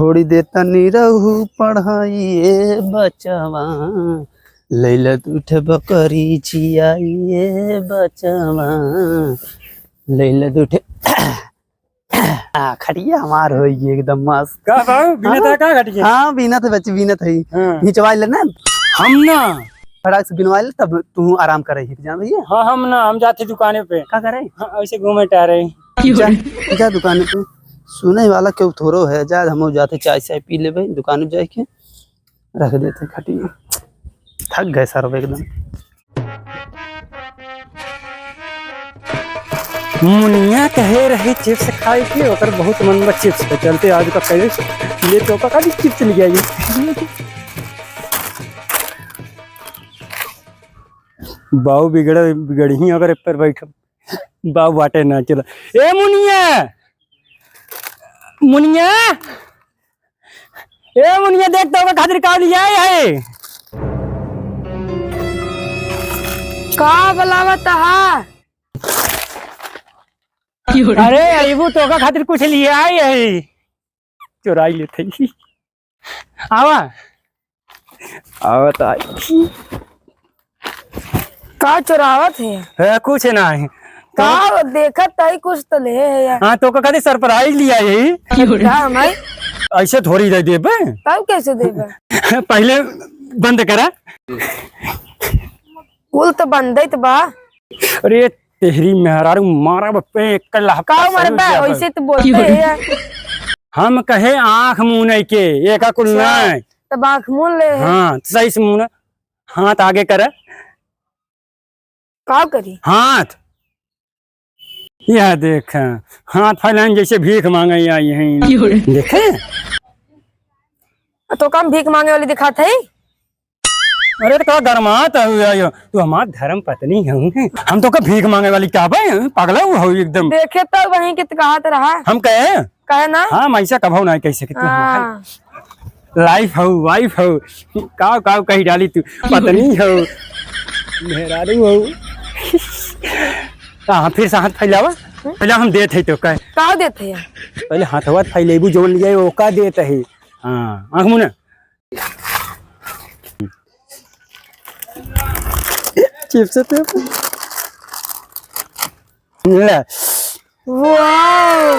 छोड़ी देता नी रहू पढ़ाइए बचवा लैला उठ बकरी चियाइए बचवा लैला उठ खटिया हमार हो एकदम मस्त का बाबू बिना का खटिया। हाँ बीनत है बच्चे बीनत है खिंचवाई ले ना हम ना फटाक से बिनवाई ले तब तू आराम करे जान भैया। हाँ हम ना हम जाते दुकाने पे क्या करे ऐसे घूमे टहरे जा दुकान पे सुने वाला क्यों थोड़ो है जा हम जाते चाय चाय पी ले भाई दुकान जाए के रख देते खटिया थक गए सर एकदम। मुनिया कहे रहे चिप्स खाए के ओकर बहुत मन में चिप्स के चलते आज का कहे ये तो का भी चिप्स ले गया ये बाऊ बिगड़ी अगर पर बैठ बाऊ बाटे ना चला ए मुनिया मुनिया ए मुनिया देखता होगा खातिर का लिया है का बलावत है। अरे अबू तो का खातिर कुछ लिया है चुराई लेते आवा आवा तो का चुरावत है कुछ ना है का देखत तई कुछ तो ले है यार। हाँ तो का खातिर सरप्राइज लिया है हमें ऐसे थोड़ी दे देबे तब कैसे देबे पहले बंद करा कुल तो बंद तो बा। अरे तेहरी मेहरारू मारा पे कल्ला का मारे बा वैसे तो बोलते हैं यार। हम कहे आंख मुंह नहीं के एका कुल नहीं तब आंख मुंह ले है। हाँ सही से मुंह हाथ आगे करे का करी हाथ यह देख हाथ फैलान जैसे भीख मांगे आई है देखे तो कम भीख मांगे वाली दिखात है। अरे तो गरमात तू हमार धर्म पत्नी है हम तो का भीख मांगे वाली क्या भाई पागला हो एकदम देखे तो वहीं के कहा रहा हम कहे ना हाँ मैसा कभाऊ ना कैसे कि तू लाइफ हो वाइफ हो काव काव कही डाली तू पत्नी हो मेहरारू हो हाँ फिर से हाथ फैलावा पहले हम देते तो कहे का देते हैं पहले हाथवा फैलेबू जो लिया वो का देते है हाँ आँख मुँह चिप्स वाह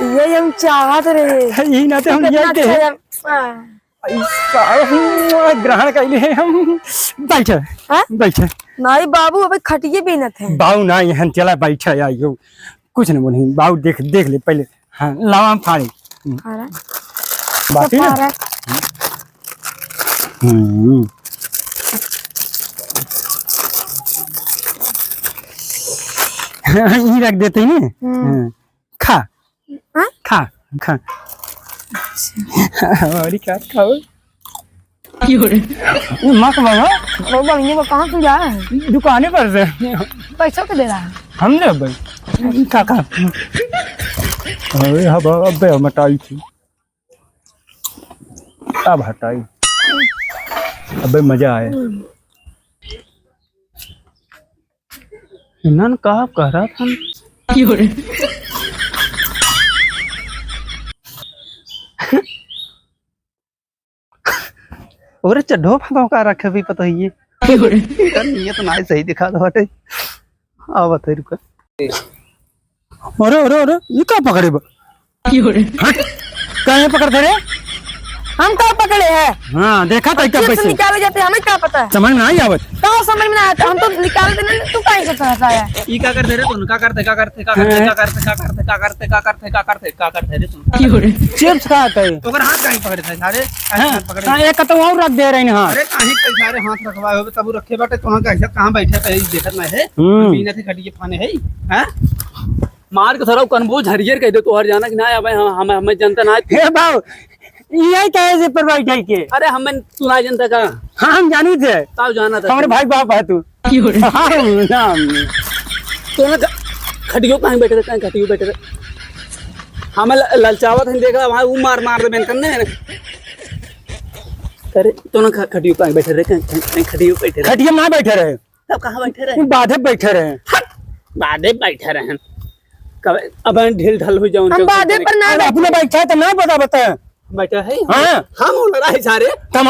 ये हम चाहत रहे यही ना तो हम लिया के ग्रहण कैले हैं हम बैठ बैठ नहीं बाबू अबे खटिए भी न थे बाऊ ना यहाँ चला बैठा आइयो कुछ नहीं बोली बाऊ देख ले पहले हाँ लावा फाड़ी बाकी ना ये रख देते हैं खा खा खा और क्या खाओ माँ का बाबा ये वो कहाँ से जा रहा है दुकाने पर से पैसा तो दे रहा है हम ले भाई खा खा अरे हवा अबे हटाई थी अब हटाई अबे मजा आया इन्हन कहा कह रहा था और चढ़ो फंदो का रखे भी पता ही है नियत ना सही दिखा दो हटे आ बता रुका अरे अरे अरे ये क्या पकड़े बा कहाँ पकड़ते रे हम कहाँ पकड़े हैं हाँ देखा था क्या पैसे निकाले जाते हमें क्या पता है समझ में नहीं आवत कहाँ समझ में आया हम तो निकालते नहीं तू कहीं से फंसाया ई का करते रे तुम का करते रे तुम चिप्स खा के तो अगर हाथ कहीं पकड़े थे सारे हाथ पकड़े हाँ एक तो और रख दे रहे हैं हाथ अरे काहे कई सारे हाथ रखवाए हो तब रखे बाटे तो कैसे कहां बैठे थे देखत ना है बिना थे खटिए फाने है हैं मार के थोड़ा कनबोझ हरियर कह दे तो हर जाना कि ना अब हम जनता ना हे बाऊ यही कहे से पर बैठ के अरे हम तू ना जनता का हाँ हम जानी थे तब जाना था हमारे भाई बाप है तू हाँ तो ना खटियो कहीं बैठे थे कहीं खटियो बैठे थे हमें ललचावत है देखा वहां वो मार मार दे करने करे तो ना खटियो कहीं बैठे रहे कहीं खटियो बैठे रहे खटिया में बैठे रहे तब कहाँ बैठे रहे बाधे बैठे रहे बाधे बैठे रहे अब ढील ढल हो जाऊं हम बाधे पर ना अपने बैठा तो ना बता बैठा है हाँ। हम उलरा है सारे हम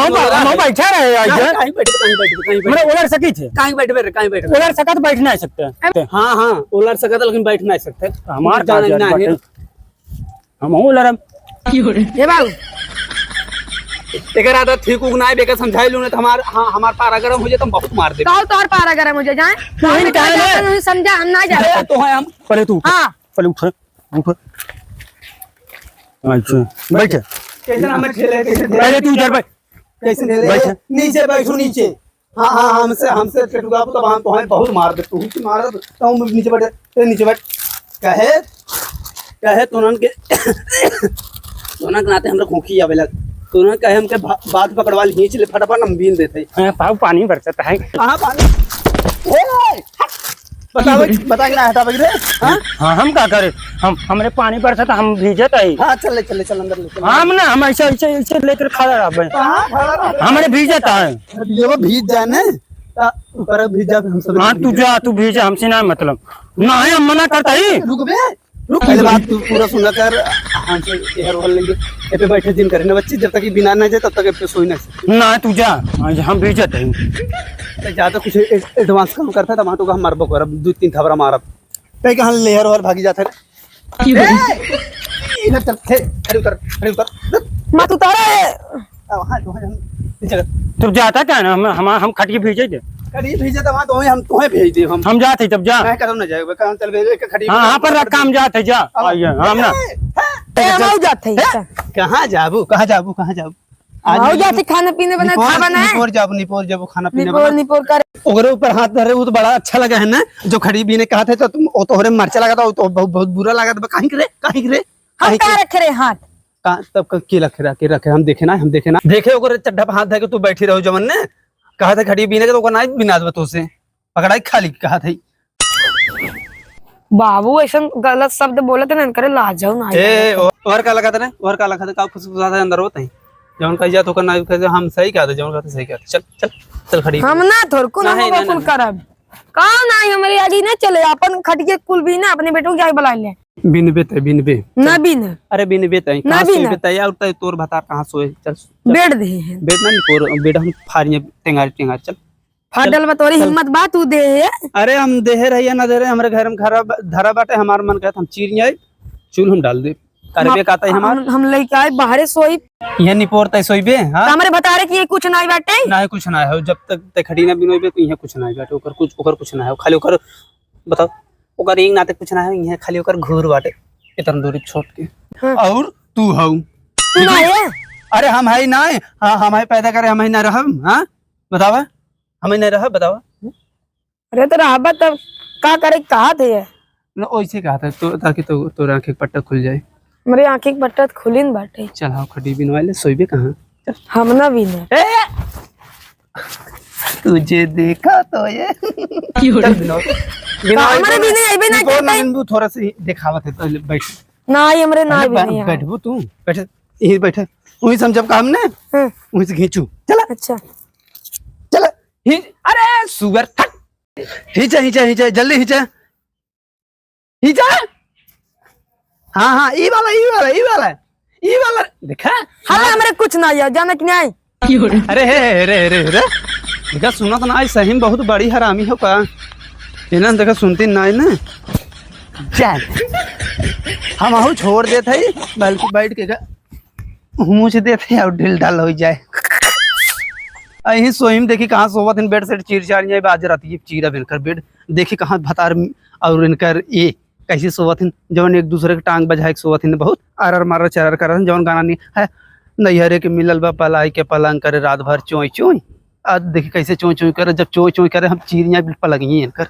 बैठा रहे आज कहीं बैठे मेरे उलर सकी थे कहीं बैठे उलर सका तो बैठ नहीं सकते हाँ हाँ उलर सकता लेकिन बैठ नहीं सकते हमार जाना ही नहीं है। हम उलर ये बाबू एकर आदत ठीक उग ना बेका समझाई लू ने हमार हाँ हमार पारा गरम हो जाए तो हम बहुत मार दे कहो तोहर पारा गरम हो जाए नहीं कहा नहीं समझा हम ना जाए तो है हम पहले तू हाँ पहले उठ अच्छा बैठ कैसे हमें खेले कैसे पहले तू इधर बैठ कैसे खेले बैठ। नीचे बैठो नीचे हाँ हाँ हमसे चटुआ तो हम तो बहुत मार दे तू की मार तो नीचे बैठ नीचे बैठ कहे तुरंत के तुरंत नाते हमरा खोखी आवे लग तुरंत कहे हमके बात पकड़वा ली चले फटाफट हम बीन देते पाव पानी बरसता है कहां पानी ए बता ना हटा बगरे हां हाँ हम क्या करे हम हमरे पानी बरसता हम भीजत है हां चल अंदर ले हम ना हम ऐसे लेकर खड़ा रहबे कहां खड़ा रह हमरे भीजत है जो भीज जाने ऊपर भीज जा हम सब हाँ तू जा तू भीज हमसे ना मतलब ना है हम मना करता ही रुक बे रुक पहले बात तू पूरा सुना कर हमसे हेयर रोल लेंगे ए पे बैठे दिन करने बच्चे जब तक बिना ना जाए तब तक ए पे सोई ना सकते ना तू जा आज हम भीजत है तो ज्यादा कुछ एडवांस काम करता था तो हम मारबो करब दो तीन थबरा मारब कहीं कहां लेहर और भागी जाता है इधर चल खड़े उतर मत उतारे वहां तो हम तू जाता क्या ना हम खटिए भीजे दे कड़ी भेजे तो वहां तो हम तुम्हें भेज दे हम जाते तब जा मैं कदम ना जाएगा कहां चल भेजे खड़ी हाँ हाँ पर रख हम जाते जा आइए हम ना हम जाते कहां जाबू आओ जाते खाने पीने बना खा बना है निपोर जाबू खाना पीने निपोर निपोर कर ओकरे ऊपर हाथ धरे वो तो बड़ा अच्छा लगा है ना जो खड़ी भी ने कहा था तो तुम वो तोहरे मरचा लगा था तो बहुत बुरा लगा था कहीं करे हम कहाँ रखे रहे हाथ कहां तब के रखे हम देखे ना देखे ओकरे चड्ढा पे हाथ धर के तू बैठी रहो जमन ने कहा था खड़ी बीने के तो ना बिना बतो से पकड़ाई खाली कहा था बाबू ऐसा गलत शब्द बोले तो नहीं करे ला जाओ ना ए और का लगा था ना और का लगा था का फुसफुसा था अंदर होता है जवन कह जा तो करना हम सही कहते जवन कहते सही कहते चल खड़ी हम ना थोड़को ना कुल करब कहाँ ना हमारे आगे ना चले अपन खटिए कुल भी ना अपने बेटों के बुला ले बिनबे ना बिन अरे बिनबे तई ना कहां बिन। सोए तई और तई तोर बता कहां सोए चल बेड दे हैं बेड ना निपोर बेड हम फारिए टेंगार चल फाटल बा तोरी हिम्मत बात तू दे अरे हम देहे रहिए ना दे रहे हमारे घर में धरा बाटे हमार मन कहता हम चीर जाए चूल हम डाल दे करबे कहता है हमार हम लेके आए बाहरे सोई ये निपोर तई सोइबे हां हमारे बता रहे कि ये कुछ नहीं बाटे ना है कुछ ना है जब तक ते खड़ी ना बिनोइबे तो यहां कुछ ना है बाटे ओकर कुछ ना है खाली ओकर बताओ ओकर एक नाते कुछ ना है यहां खाली ओकर घूर बाटे इतना दूरी छोड़ के और तू हऊ तू ना है अरे हम है ना हां हम है पैदा करे हम है ना रहब हां बतावा हम नहीं रहब बतावा अरे तो रहबा तब का करे कहा थे ना ओइसे कहा था तो ताकि तो आंखें पट्टा खुल जाए मेरे आंखें की बट्टत खुलिन बाटे चल हाँ खड़ी बिनवा ले सोइबे कहां हम ना बिन तुझे देखा तो ये चल हमारे भी नहीं आइबे ना करते बिंदु थोड़ा सा दिखावत है तो बैठ ना ही हमरे ना भी नहीं बैठबो तू बैठ यही बैठ वही समझब काम ने वही से खींचू चला अच्छा चल अरे सुगर थक हिचा जल्दी हिचा हाँ ई वाला देखा हाँ हमारे कुछ ना यार जाना कि नहीं अरे रे देखा सुना तो ना सही में बहुत बड़ी हरामी हो का इन्हें देखा सुनती ना है ना चल हम आहू छोड़ देते है बल्कि बैठ के मुँह से देते और ढिल ढाल हो जाए अही सोहिम देखी कहाँ सोवत इन बेड से चीर चार जाए बाज राती चीरा बनकर बेड देखी कहाँ भतार और इनकर ये कैसे सोवत इन जवन एक दूसरे के टांग बजाए सोवत इन बहुत आरर मारर चरर कर जवन गाना नहीं है नैहरे के मिलल बा पलाई के पलंग करे रात भर चोई आज देखी कैसे चोई करे जब चोई करे हम चीरिया पलगिए इनकर